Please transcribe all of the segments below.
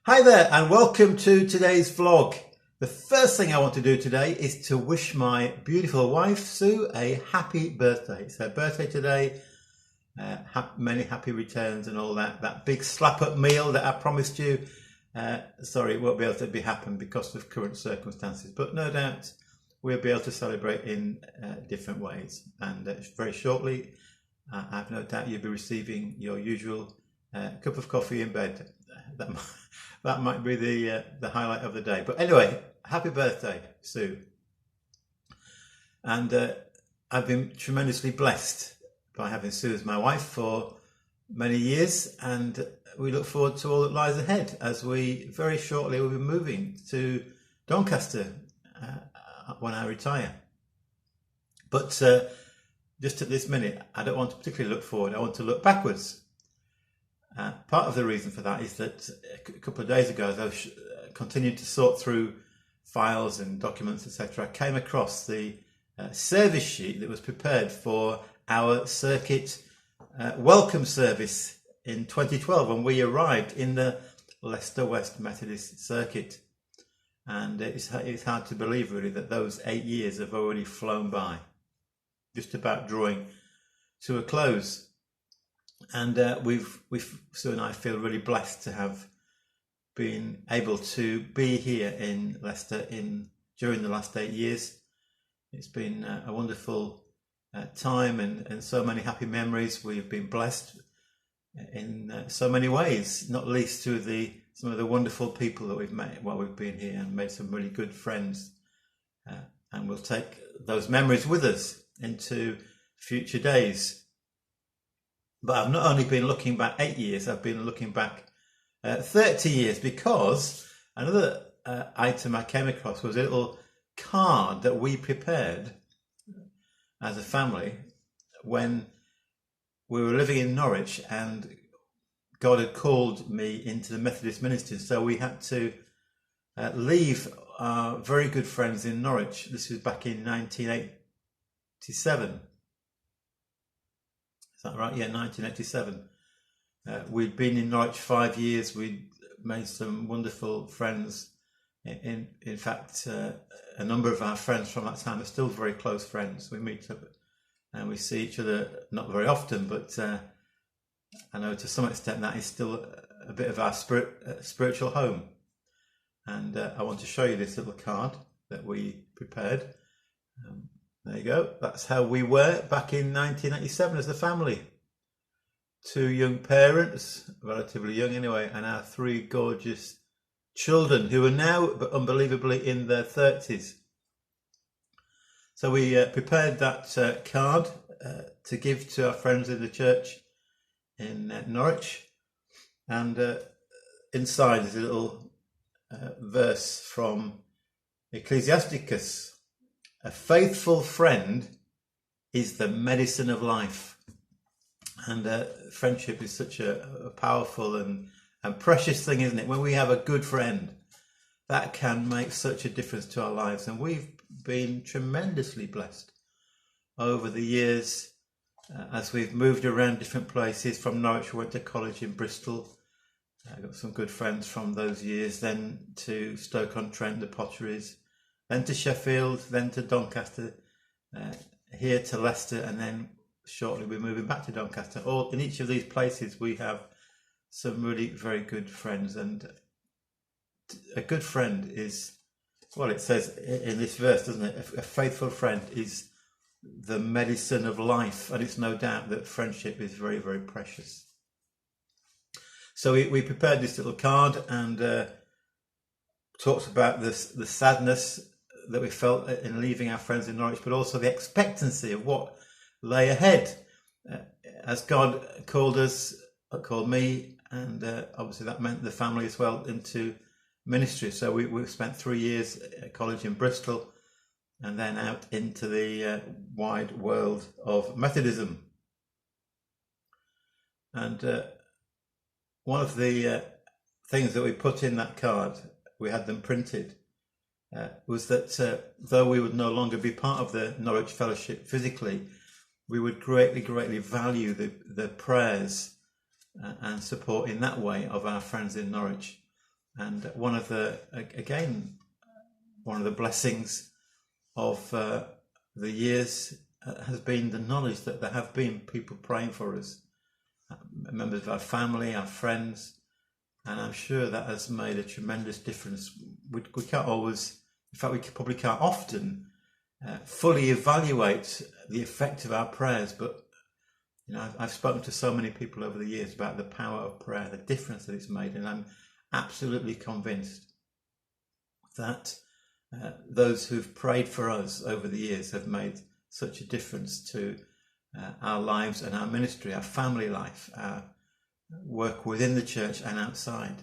Hi there and welcome to today's vlog. The first thing I want to do today is to wish my beautiful wife Sue a happy birthday. It's her birthday today. Many happy returns and all that. That big slap up meal that I promised you. Sorry, it won't be able to happen because of current circumstances, but no doubt we'll be able to celebrate in different ways. And very shortly, I've no doubt you'll be receiving your usual cup of coffee in bed. That might be the highlight of the day. But anyway, happy birthday, Sue. And I've been tremendously blessed by having Sue as my wife for many years, and we look forward to all that lies ahead as we very shortly will be moving to Doncaster when I retire. But just at this minute, I don't want to particularly look forward. I want to look backwards. Part of the reason for that is that a couple of days ago, as I was continuing to sort through files and documents, etc., I came across the service sheet that was prepared for our circuit welcome service in 2012 when we arrived in the Leicester West Methodist Circuit. And it's hard to believe, really, that those 8 years have already flown by, just about drawing to a close. And Sue and I feel really blessed to have been able to be here in Leicester during the last 8 years. It's been a wonderful time and so many happy memories. We've been blessed in so many ways, not least through some of the wonderful people that we've met while we've been here, and made some really good friends. And we'll take those memories with us into future days. But I've not only been looking back 8 years, I've been looking back 30 years, because another item I came across was a little card that we prepared as a family when we were living in Norwich, and God had called me into the Methodist ministry. So we had to leave our very good friends in Norwich. This was back in 1987. Is that right? Yeah, 1987. We'd been in Norwich 5 years. We'd made some wonderful friends. In fact, a number of our friends from that time are still very close friends. We meet up and we see each other not very often, but I know to some extent that is still a bit of our spiritual home. And I want to show you this little card that we prepared. There you go. That's how we were back in 1987 as a family. 2 young parents, relatively young anyway, and our 3 gorgeous children who are now unbelievably in their 30s. So we prepared that card to give to our friends in the church in Norwich. And inside is a little verse from Ecclesiasticus. A faithful friend is the medicine of life. And friendship is such a powerful and precious thing, isn't it? When we have a good friend, that can make such a difference to our lives. And we've been tremendously blessed over the years as we've moved around different places. From Norwich, we went to college in Bristol. I got some good friends from those years. Then to Stoke-on-Trent, the Potteries. Then to Sheffield, then to Doncaster, here to Leicester, and then shortly we're moving back to Doncaster. All in each of these places we have some really very good friends. And a good friend is, well, it says in this verse, doesn't it? A faithful friend is the medicine of life, and it's no doubt that friendship is very, very precious. So we prepared this little card and talks about the sadness that we felt in leaving our friends in Norwich, but also the expectancy of what lay ahead as God called me, and obviously that meant the family as well, into ministry. So we spent 3 years at college in Bristol and then out into the wide world of Methodism. And one of the things that we put in that card, we had them printed, was that though we would no longer be part of the Norwich Fellowship physically, we would greatly, greatly value the prayers and support in that way of our friends in Norwich. And one of the blessings of the years has been the knowledge that there have been people praying for us, members of our family, our friends, and I'm sure that has made a tremendous difference. We can't always, in fact, we probably can't often fully evaluate the effect of our prayers, but I've spoken to so many people over the years about the power of prayer, the difference that it's made, and I'm absolutely convinced that those who've prayed for us over the years have made such a difference to our lives and our ministry, our family life, our work within the church and outside.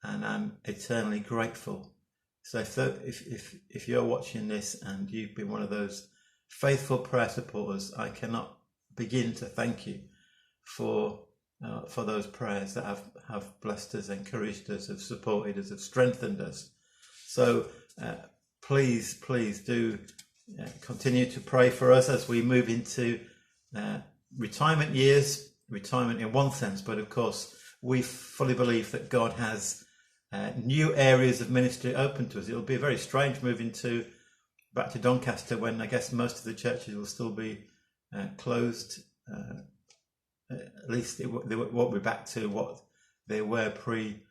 And I'm eternally grateful. So if you're watching this and you've been one of those faithful prayer supporters, I cannot begin to thank you for those prayers that have blessed us, encouraged us, have supported us, have strengthened us. So please do continue to pray for us as we move into retirement years. Retirement in one sense, but of course we fully believe that God has new areas of ministry open to us. It'll be very strange moving back to Doncaster when I guess most of the churches will still be closed. At least they won't be back to what they were pre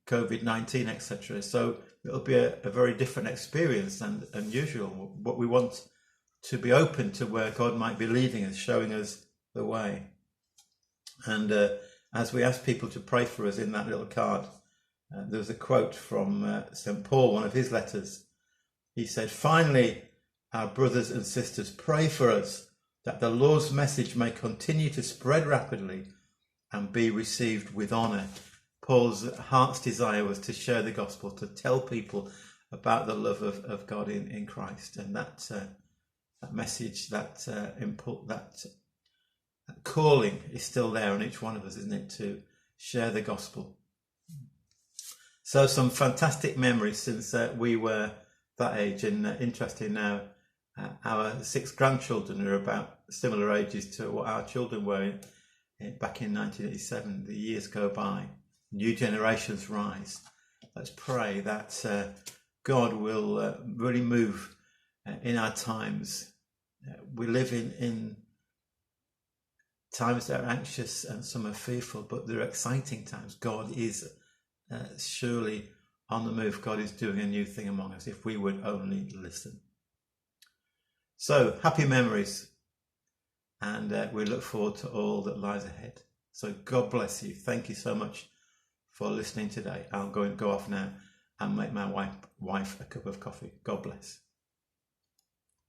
COVID-19, etc. So it'll be a very different experience than unusual. But we want to be open to where God might be leading us, showing us the way. And as we ask people to pray for us in that little card, there was a quote from St. Paul, one of his letters. He said, "Finally, our brothers and sisters, pray for us that the Lord's message may continue to spread rapidly and be received with honour." Paul's heart's desire was to share the gospel, to tell people about the love of God in Christ. And that message, that impulse, that calling is still there on each one of us, isn't it, to share the gospel. So some fantastic memories since we were that age, and interesting now, our 6 grandchildren are about similar ages to what our children were back in 1987. The years go by, new generations rise. Let's pray that God will really move in our times. We live in times that are anxious and some are fearful, but they're exciting times. God is surely on the move. God is doing a new thing among us if we would only listen. So happy memories, and we look forward to all that lies ahead. So God bless you. Thank you so much for listening today. I'll go off now and make my wife a cup of coffee. God bless.